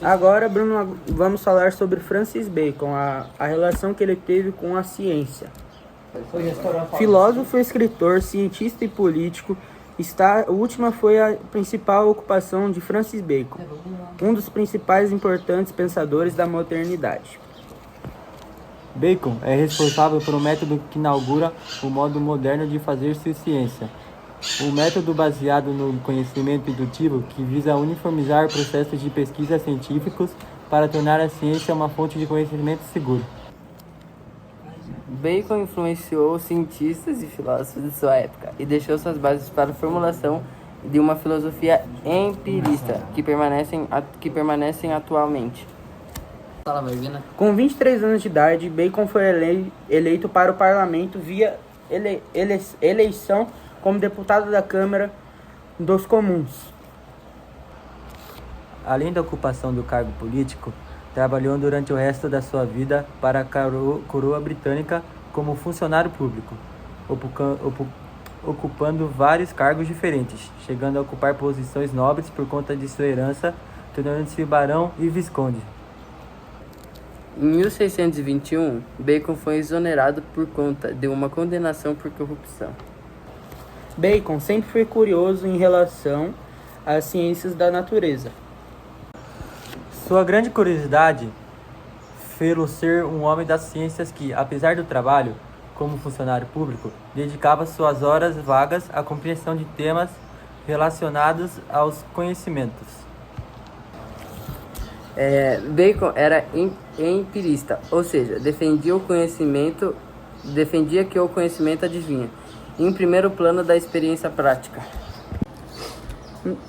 Agora, Bruno, vamos falar sobre Francis Bacon, a relação que ele teve com a ciência. Filósofo, escritor, cientista e político, a última foi a principal ocupação de Francis Bacon, um dos principais e importantes pensadores da modernidade. Bacon é responsável por um método que inaugura o modo moderno de fazer-se ciência. Um método baseado no conhecimento indutivo que visa uniformizar processos de pesquisa científicos para tornar a ciência uma fonte de conhecimento seguro. Bacon influenciou cientistas e filósofos de sua época e deixou suas bases para a formulação de uma filosofia empirista que permanecem atualmente. Com 23 anos de idade, Bacon foi eleito para o parlamento via eleição como deputado da Câmara dos Comuns. Além da ocupação do cargo político, trabalhou durante o resto da sua vida para a coroa britânica como funcionário público, ocupando vários cargos diferentes, chegando a ocupar posições nobres por conta de sua herança, tornando-se barão e visconde. Em 1621, Bacon foi exonerado por conta de uma condenação por corrupção. Bacon sempre foi curioso em relação às ciências da natureza. Sua grande curiosidade fê-lo ser um homem das ciências que, apesar do trabalho como funcionário público, dedicava suas horas vagas à compreensão de temas relacionados aos conhecimentos. Bacon era empirista, ou seja, defendia que o conhecimento adivinha, em primeiro plano da experiência prática.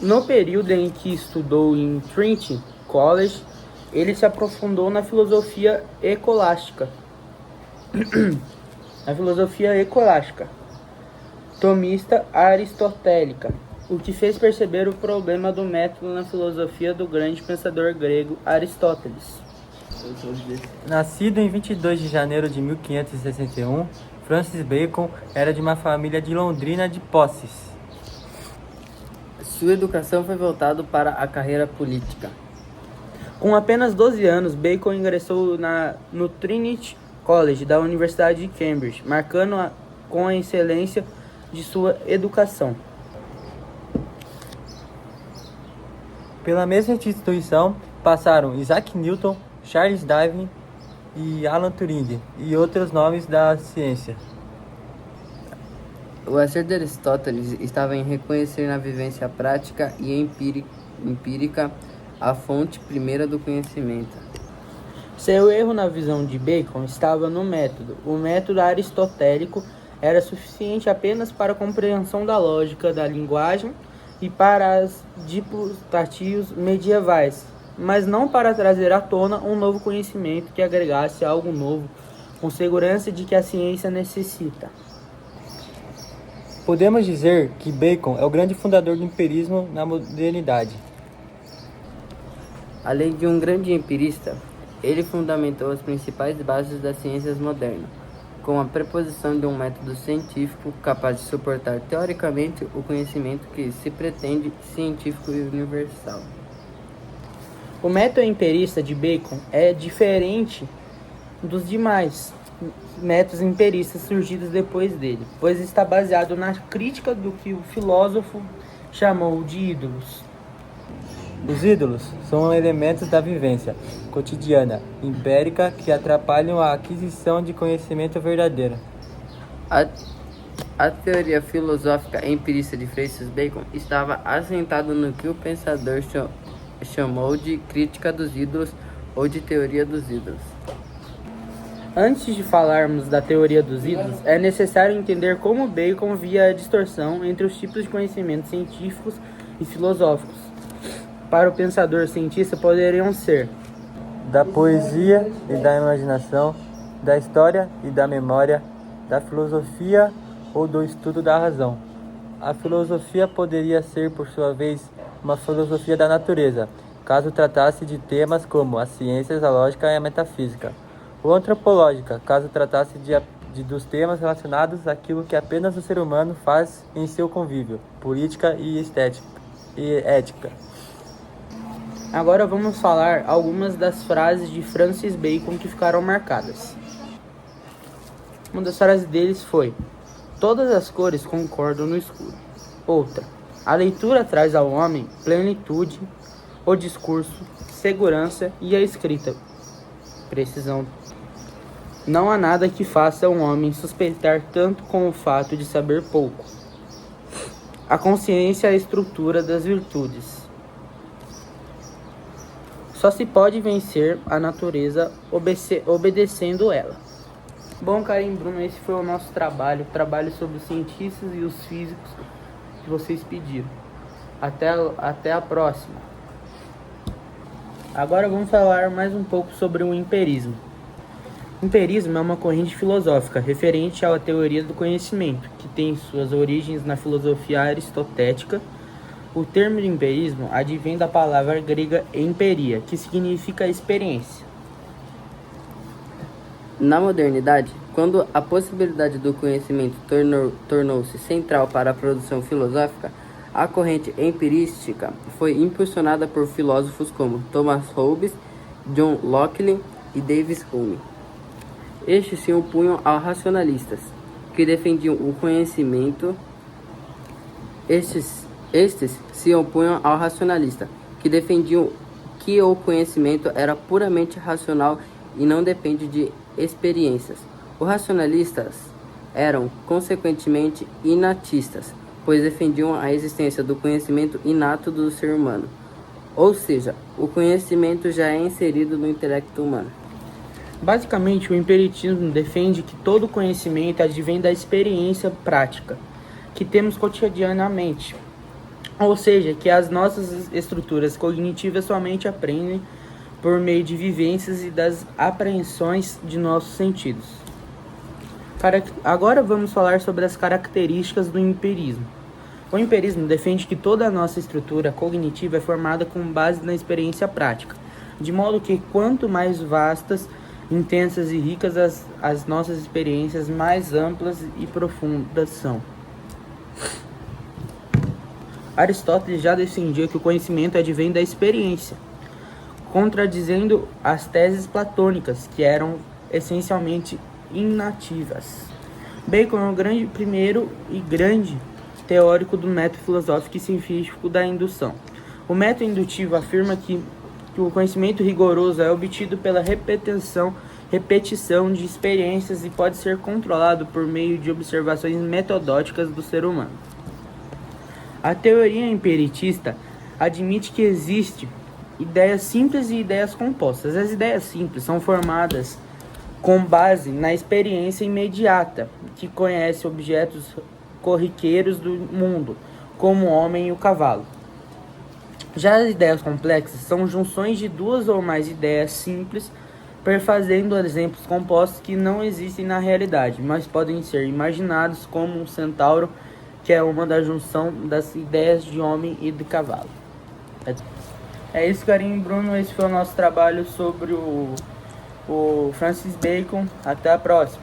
No período em que estudou em Trinity College, ele se aprofundou na filosofia escolástica. Tomista aristotélica, o que fez perceber o problema do método na filosofia do grande pensador grego Aristóteles. Nascido em 22 de janeiro de 1561, Francis Bacon era de uma família de Londrina de posses. Sua educação foi voltada para a carreira política. Com apenas 12 anos, Bacon ingressou no Trinity College da Universidade de Cambridge, marcando com a excelência de sua educação. Pela mesma instituição passaram Isaac Newton, Charles Darwin e Alan Turing e outros nomes da ciência. O acerto de Aristóteles estava em reconhecer na vivência prática e empírica a fonte primeira do conhecimento. Seu erro na visão de Bacon estava no método. O método aristotélico era suficiente apenas para a compreensão da lógica da linguagem e para as disputativos medievais, mas não para trazer à tona um novo conhecimento que agregasse algo novo, com segurança de que a ciência necessita. Podemos dizer que Bacon é o grande fundador do empirismo na modernidade. Além de um grande empirista, ele fundamentou as principais bases das ciências modernas, com a preposição de um método científico capaz de suportar teoricamente o conhecimento que se pretende científico e universal. O método empirista de Bacon é diferente dos demais métodos empiristas surgidos depois dele, pois está baseado na crítica do que o filósofo chamou de ídolos. Os ídolos são elementos da vivência cotidiana, empírica, que atrapalham a aquisição de conhecimento verdadeiro. A teoria filosófica empirista de Francis Bacon estava assentada no que o pensador chamou de crítica dos ídolos ou de teoria dos ídolos. Antes de falarmos da teoria dos ídolos, é necessário entender como Bacon via a distorção entre os tipos de conhecimentos científicos e filosóficos. Para o pensador cientista poderiam ser da poesia e da imaginação, da história e da memória, da filosofia ou do estudo da razão. A filosofia poderia ser, por sua vez, uma filosofia da natureza, caso tratasse de temas como as ciências, a lógica e a metafísica, ou antropológica, caso tratasse dos temas relacionados àquilo que apenas o ser humano faz em seu convívio, política e ética. Agora vamos falar algumas das frases de Francis Bacon que ficaram marcadas. Uma das frases deles foi: todas as cores concordam no escuro. Outra: a leitura traz ao homem plenitude, o discurso, segurança e a escrita, precisão. Não há nada que faça um homem suspeitar tanto com o fato de saber pouco. A consciência é a estrutura das virtudes. Só se pode vencer a natureza obedecendo ela. Bom, Karim, Bruno, esse foi o nosso trabalho sobre os cientistas e os físicos que vocês pediram. Até a próxima. Agora vamos falar mais um pouco sobre o empirismo. O empirismo é uma corrente filosófica referente à teoria do conhecimento, que tem suas origens na filosofia aristotélica. O termo de empirismo advém da palavra grega empiria, que significa experiência. Na modernidade, quando a possibilidade do conhecimento tornou-se central para a produção filosófica, a corrente empirística foi impulsionada por filósofos como Thomas Hobbes, John Locke e David Hume. Estes se opunham aos racionalistas, que defendiam o conhecimento. Estes se opunham ao racionalista, que defendiam que o conhecimento era puramente racional e não depende de experiências. Os racionalistas eram, consequentemente, inatistas, pois defendiam a existência do conhecimento inato do ser humano, ou seja, o conhecimento já é inserido no intelecto humano. Basicamente, o empiricismo defende que todo conhecimento advém da experiência prática que temos cotidianamente, ou seja, que as nossas estruturas cognitivas somente aprendem por meio de vivências e das apreensões de nossos sentidos. Agora vamos falar sobre as características do empirismo. O empirismo defende que toda a nossa estrutura cognitiva é formada com base na experiência prática, de modo que quanto mais vastas, intensas e ricas as nossas experiências, mais amplas e profundas são. Aristóteles já defendia que o conhecimento advém da experiência, contradizendo as teses platônicas, que eram essencialmente inativas. Bacon é o primeiro e grande teórico do método filosófico e científico da indução. O método indutivo afirma que o conhecimento rigoroso é obtido pela repetição de experiências e pode ser controlado por meio de observações metodológicas do ser humano. A teoria empiritista admite que existe ideias simples e ideias compostas. As ideias simples são formadas com base na experiência imediata, que conhece objetos corriqueiros do mundo, como o homem e o cavalo. Já as ideias complexas são junções de duas ou mais ideias simples, perfazendo exemplos compostos que não existem na realidade, mas podem ser imaginados, como um centauro, que é uma da junção das ideias de homem e de cavalo. É isso, Karim, Bruno. Esse foi o nosso trabalho sobre o Francis Bacon. Até a próxima.